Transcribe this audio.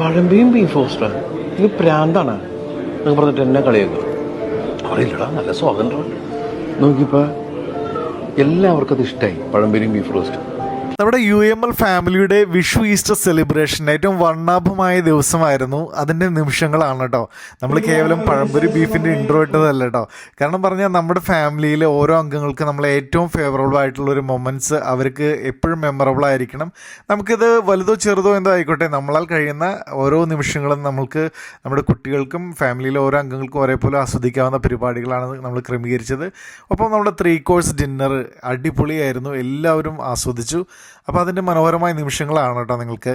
പഴംപൊരിയും beef റോസ്റ്റാണ്. ഇത് പ്രാന്താണ് നിങ്ങൾ പറഞ്ഞിട്ട് എന്നെ കളിയാക്കുക. അറിയില്ലടാ, നല്ല സ്വാതന്ത്ര്യം നോക്കിയപ്പോൾ എല്ലാവർക്കും അത് ഇഷ്ടമായി, പഴംപൊരിയും ബീഫ് റോസ്റ്റും. നമ്മുടെ UML ഫാമിലിയുടെ വിഷു ഈസ്റ്റർ സെലിബ്രേഷൻ ഏറ്റവും വർണ്ണാഭമായ ദിവസമായിരുന്നു. അതിൻ്റെ നിമിഷങ്ങളാണ് കേട്ടോ. നമ്മൾ കേവലം പഴംപൊരി ബീഫിൻ്റെ ഇൻട്രോ ഇട്ടതല്ല കേട്ടോ. കാരണം പറഞ്ഞാൽ നമ്മുടെ ഫാമിലിയിലെ ഓരോ അംഗങ്ങൾക്ക് നമ്മൾ ഏറ്റവും ഫേവറബിൾ ആയിട്ടുള്ളൊരു മൊമെൻറ്റ്സ് അവർക്ക് എപ്പോഴും മെമ്മറബിൾ ആയിരിക്കണം. നമുക്കിത് വലുതോ ചെറുതോ എന്തോ ആയിക്കോട്ടെ, നമ്മളാൽ കഴിയുന്ന ഓരോ നിമിഷങ്ങളും നമ്മൾക്ക് നമ്മുടെ കുട്ടികൾക്കും ഫാമിലിയിലെ ഓരോ അംഗങ്ങൾക്കും ഒരേപോലെ ആസ്വദിക്കാവുന്ന പരിപാടികളാണ് നമ്മൾ ക്രമീകരിച്ചത്. ഒപ്പം നമ്മുടെ 3 കോഴ്സ് ഡിന്നർ അടിപൊളിയായിരുന്നു, എല്ലാവരും ആസ്വദിച്ചു. അപ്പോൾ അതിൻ്റെ മനോഹരമായ നിമിഷങ്ങളാണ് കേട്ടോ നിങ്ങൾക്ക്.